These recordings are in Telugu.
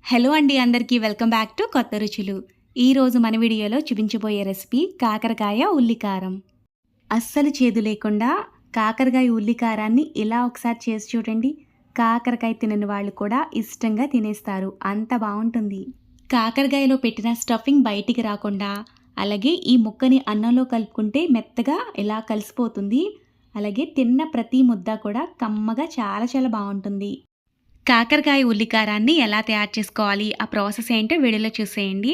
హలో అండి, అందరికీ వెల్కమ్ బ్యాక్ టు కొత్త రుచులు. ఈరోజు మన వీడియోలో చూపించబోయే రెసిపీ కాకరకాయ ఉల్లికారం. అస్సలు చేదు లేకుండా కాకరకాయ ఉల్లికారాన్ని ఇలా ఒకసారి చేసి చూడండి. కాకరకాయ తినని వాళ్ళు కూడా ఇష్టంగా తినేస్తారు, అంత బాగుంటుంది. కాకరకాయలో పెట్టిన స్టఫింగ్ బయటికి రాకుండా, అలాగే ఈ ముక్కని అన్నంలో కలుపుకుంటే మెత్తగా ఇలా కలిసిపోతుంది. అలాగే తిన్న ప్రతి ముద్ద కూడా కమ్మగా చాలా చాలా బాగుంటుంది. కాకరకాయ ఉల్లికారాన్ని ఎలా తయారు చేసుకోవాలి, ఆ ప్రాసెస్ ఏంటో వీడియోలో చూసేయండి.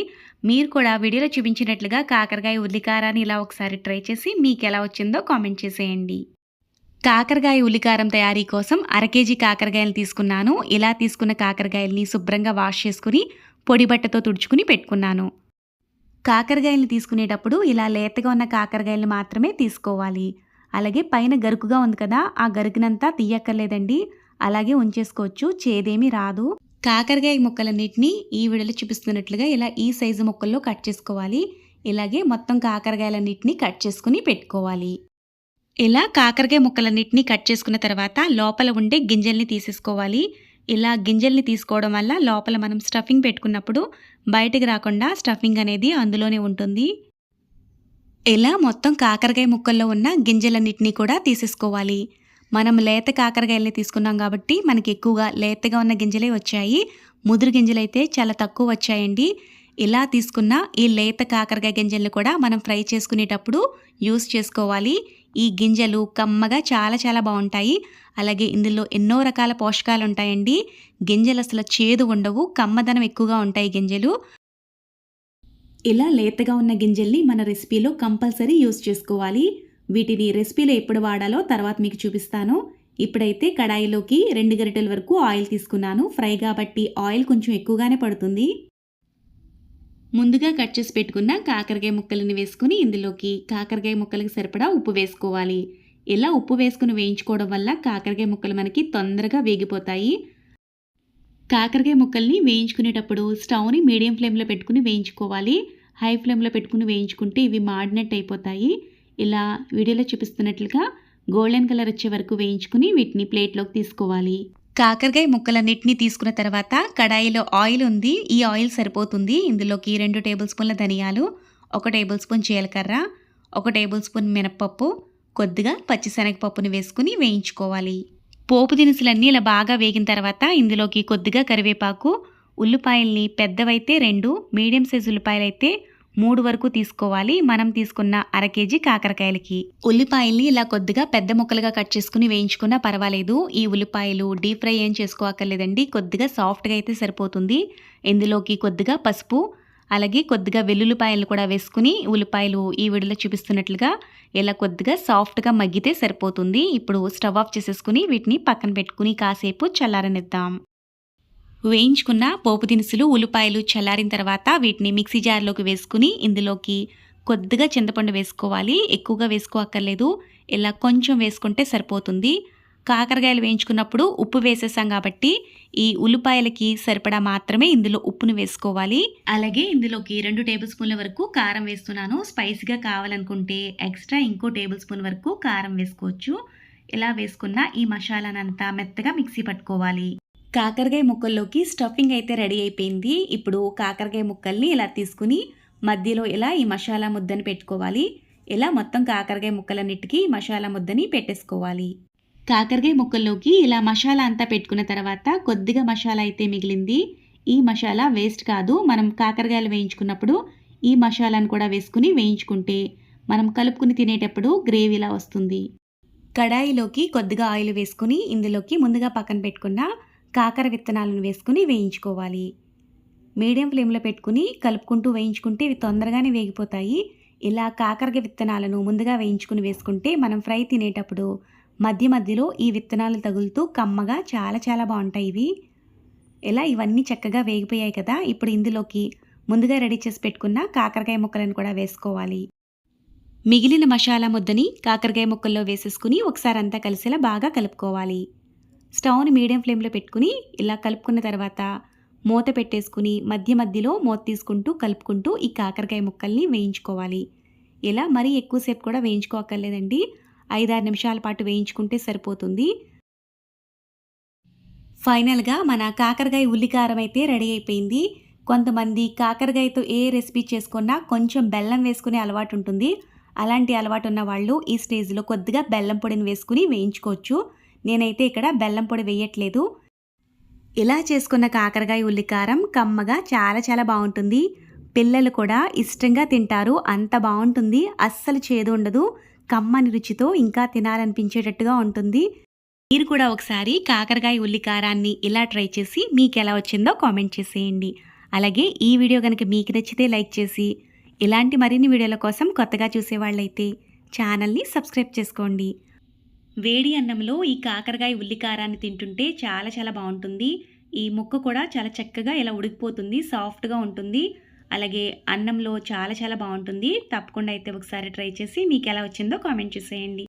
మీరు కూడా వీడియోలో చూపించినట్లుగా కాకరకాయ ఉల్లికారాన్ని ఇలా ఒకసారి ట్రై చేసి మీకు ఎలా వచ్చిందో కామెంట్ చేసేయండి. కాకరకాయ ఉల్లికారం తయారీ కోసం 1/2 కేజీ కాకరకాయలు తీసుకున్నాను. ఇలా తీసుకున్న కాకరకాయలని శుభ్రంగా వాష్ చేసుకుని పొడి బట్టతో తుడుచుకుని పెట్టుకున్నాను. కాకరకాయలు తీసుకునేటప్పుడు ఇలా లేతగా ఉన్న కాకరకాయలు మాత్రమే తీసుకోవాలి. అలాగే పైన గరుకుగా ఉంది కదా, ఆ గరుకునంతా తీయక్కర్లేదండి, అలాగే ఉంచేసుకోవచ్చు, చేదేమీ రాదు. కాకరకాయ ముక్కలన్నిటినీ ఈ వీడియోలో చూపిస్తున్నట్లుగా ఇలా ఈ సైజు ముక్కల్లో కట్ చేసుకోవాలి. ఇలాగే మొత్తం కాకరకాయలన్నిటినీ కట్ చేసుకుని పెట్టుకోవాలి. ఇలా కాకరకాయ ముక్కలన్నిటినీ కట్ చేసుకున్న తర్వాత లోపల ఉండే గింజల్ని తీసేసుకోవాలి. ఇలా గింజల్ని తీసుకోవడం వల్ల లోపల మనం స్టఫింగ్ పెట్టుకున్నప్పుడు బయటికి రాకుండా స్టఫింగ్ అనేది అందులోనే ఉంటుంది. ఇలా మొత్తం కాకరకాయ ముక్కల్లో ఉన్న గింజలన్నిటినీ కూడా తీసేసుకోవాలి. మనం లేత కాకరకాయలని తీసుకున్నాం కాబట్టి మనకి ఎక్కువగా లేతగా ఉన్న గింజలే వచ్చాయి. ముదురు గింజలైతే చాలా తక్కువ వచ్చాయండి. ఇలా తీసుకున్న ఈ లేత కాకరకాయ గింజలను కూడా మనం ఫ్రై చేసుకునేటప్పుడు యూస్ చేసుకోవాలి. ఈ గింజలు కమ్మగా చాలా చాలా బాగుంటాయి. అలాగే ఇందులో ఎన్నో రకాల పోషకాలు ఉంటాయండి. గింజలు అసలు చేదు ఉండవు, కమ్మదనం ఎక్కువగా ఉంటాయి గింజలు. ఇలా లేతగా ఉన్న గింజల్ని మన రెసిపీలో కంపల్సరీ యూస్ చేసుకోవాలి. వీటిని రెసిపీలో ఎప్పుడు వాడాలో తర్వాత మీకు చూపిస్తాను. ఇప్పుడైతే కడాయిలోకి 2 గరిటెల వరకు ఆయిల్ తీసుకున్నాను. ఫ్రై కాబట్టి ఆయిల్ కొంచెం ఎక్కువగానే పడుతుంది. ముందుగా కట్ చేసి పెట్టుకున్న కాకరకాయ ముక్కలను వేసుకుని ఇందులోకి కాకరకాయ ముక్కలకు సరిపడా ఉప్పు వేసుకోవాలి. ఇలా ఉప్పు వేసుకుని వేయించుకోవడం వల్ల కాకరకాయ ముక్కలు మనకి తొందరగా వేగిపోతాయి. కాకరకాయ ముక్కల్ని వేయించుకునేటప్పుడు స్టవ్ని మీడియం ఫ్లేమ్లో పెట్టుకుని వేయించుకోవాలి. హై ఫ్లేమ్లో పెట్టుకుని వేయించుకుంటే ఇవి మాడినట్టు అయిపోతాయి. ఇలా వీడియోలో చూపిస్తున్నట్లుగా గోల్డెన్ కలర్ వచ్చే వరకు వేయించుకుని వీటిని ప్లేట్లోకి తీసుకోవాలి. కాకరకాయ ముక్కలన్నిటిని తీసుకున్న తర్వాత కడాయిలో ఆయిల్ ఉంది, ఈ ఆయిల్ సరిపోతుంది. ఇందులోకి 2 టేబుల్ స్పూన్ల ధనియాలు, 1 టేబుల్ స్పూన్ జీలకర్ర, 1 టేబుల్ స్పూన్ మినప్పప్పు, కొద్దిగా పచ్చిశనగపప్పుని వేసుకుని వేయించుకోవాలి. పోపు దినుసులన్నీ ఇలా బాగా వేగిన తర్వాత ఇందులోకి కొద్దిగా కరివేపాకు, ఉల్లిపాయల్ని పెద్దవైతే 2, మీడియం సైజు ఉల్లిపాయలు అయితే 3 వరకు తీసుకోవాలి. మనం తీసుకున్న 1/2 కేజీ కాకరకాయలకి. ఉల్లిపాయల్ని ఇలా కొద్దిగా పెద్ద ముక్కలుగా కట్ చేసుకుని వేయించుకున్నా పర్వాలేదు. ఈ ఉల్లిపాయలు డీప్ ఫ్రై ఏం చేసుకోక్కర్లేదండి, కొద్దిగా సాఫ్ట్గా అయితే సరిపోతుంది. ఇందులోకి కొద్దిగా పసుపు, అలాగే కొద్దిగా వెల్లుల్లిపాయలు కూడా వేసుకుని ఉల్లిపాయలు ఈ వీడియోలో చూపిస్తున్నట్లుగా ఇలా కొద్దిగా సాఫ్ట్గా మగ్గితే సరిపోతుంది. ఇప్పుడు స్టవ్ ఆఫ్ చేసేసుకుని వీటిని పక్కన పెట్టుకుని కాసేపు చల్లారనిద్దాం. వేయించుకున్న పోపు దినుసులు, ఉల్లిపాయలు చల్లారిన తర్వాత వీటిని మిక్సీ జార్లోకి వేసుకుని ఇందులోకి కొద్దిగా చింతపండు వేసుకోవాలి. ఎక్కువగా వేసుకోక్కర్లేదు, ఇలా కొంచెం వేసుకుంటే సరిపోతుంది. కాకరకాయలు వేయించుకున్నప్పుడు ఉప్పు వేసేసాం కాబట్టి ఈ ఉల్లిపాయలకి సరిపడా మాత్రమే ఇందులో ఉప్పును వేసుకోవాలి. అలాగే ఇందులోకి 2 టేబుల్ స్పూన్ల వరకు కారం వేస్తున్నాను. స్పైసీగా కావాలనుకుంటే ఎక్స్ట్రా ఇంకో టేబుల్ స్పూన్ వరకు కారం వేసుకోవచ్చు. ఇలా వేసుకున్న ఈ మసాలానంతా మెత్తగా మిక్సీ పట్టుకోవాలి. కాకరకాయ ముక్కల్లోకి స్టఫింగ్ అయితే రెడీ అయిపోయింది. ఇప్పుడు కాకరకాయ ముక్కల్ని ఇలా తీసుకుని మధ్యలో ఇలా ఈ మసాలా ముద్దని పెట్టుకోవాలి. ఇలా మొత్తం కాకరకాయ ముక్కలన్నిటికీ మసాలా ముద్దని పెట్టేసుకోవాలి. కాకరకాయ ముక్కల్లోకి ఇలా మసాలా అంతా పెట్టుకున్న తర్వాత కొద్దిగా మసాలా అయితే మిగిలింది. ఈ మసాలా వేస్ట్ కాదు, మనం కాకరకాయలు వేయించుకున్నప్పుడు ఈ మసాలాను కూడా వేసుకుని వేయించుకుంటే మనం కలుపుకుని తినేటప్పుడు గ్రేవీలా వస్తుంది. కడాయిలోకి కొద్దిగా ఆయిల్ వేసుకుని ఇందులోకి ముందుగా పక్కన పెట్టుకున్న కాకర విత్తనాలను వేసుకుని వేయించుకోవాలి. మీడియం ఫ్లేమ్లో పెట్టుకుని కలుపుకుంటూ వేయించుకుంటే ఇవి తొందరగానే వేగిపోతాయి. ఇలా కాకరకాయ విత్తనాలను ముందుగా వేయించుకుని వేసుకుంటే మనం ఫ్రై తినేటప్పుడు మధ్య మధ్యలో ఈ విత్తనాలు తగులుతూ కమ్మగా చాలా చాలా బాగుంటాయి ఇవి. ఇలా ఇవన్నీ చక్కగా వేగిపోయాయి కదా, ఇప్పుడు ఇందులోకి ముందుగా రెడీ చేసి పెట్టుకున్న కాకరకాయ ముక్కలను కూడా వేసుకోవాలి. మిగిలిన మసాలా ముద్దని కాకరకాయ ముక్కల్లో వేసేసుకుని ఒకసారి అంతా కలిసేలా బాగా కలుపుకోవాలి. స్టవ్ని మీడియం ఫ్లేమ్లో పెట్టుకుని ఇలా కలుపుకున్న తర్వాత మూత పెట్టేసుకుని మధ్య మధ్యలో మూత తీసుకుంటూ కలుపుకుంటూ ఈ కాకరకాయ ముక్కల్ని వేయించుకోవాలి. ఇలా మరీ ఎక్కువసేపు కూడా వేయించుకోక్కర్లేదండి, 5-6 నిమిషాల పాటు వేయించుకుంటే సరిపోతుంది. ఫైనల్‌గా మన కాకరకాయ ఉల్లికారం అయితే రెడీ అయిపోయింది. కొంతమంది కాకరకాయతో ఏ రెసిపీ చేసుకున్నా కొంచెం బెల్లం వేసుకునే అలవాటు ఉంటుంది. అలాంటి అలవాటు ఉన్న వాళ్ళు ఈ స్టేజ్‌లో కొద్దిగా బెల్లం పొడిని వేసుకొని వేయించుకోవచ్చు. నేనైతే ఇక్కడ బెల్లం పొడి వేయట్లేదు. ఇలా చేసుకున్న కాకరకాయ ఉల్లికారం కమ్మగా చాలా చాలా బావుంటుంది. పిల్లలు కూడా ఇష్టంగా తింటారు. అంత బావుంటుంది. అస్సలు చేదు ఉండదు. కమ్మని రుచితో ఇంకా తినాలనిపించేటట్టుగా ఉంటుంది. మీరు కూడా ఒకసారి కాకరకాయ ఉల్లికారాన్ని ఇలా ట్రై చేసి మీకెలా వచ్చిందో కామెంట్ చేసేయండి. అలాగే ఈ వీడియో గనుక మీకు నచ్చితే లైక్ చేసి, ఇలాంటి మరిన్ని వీడియోల కోసం కొత్తగా చూసేవాళ్ళైతే ఛానల్‌ని సబ్స్క్రైబ్ చేసుకోండి. వేడి అన్నంలో ఈ కాకరకాయ ఉల్లికారాన్ని తింటుంటే చాలా చాలా బావుంటుంది. ఈ ముక్క కూడా చాలా చక్కగా ఇలా ఉడికిపోతుంది. సాఫ్ట్‌గా ఉంటుంది. అలాగే అన్నంలో చాలా చాలా బావుంటుంది. తప్పకుండా అయితే ఒకసారి ట్రై చేసి మీకెలా వచ్చిందో కామెంట్ చేసేయండి.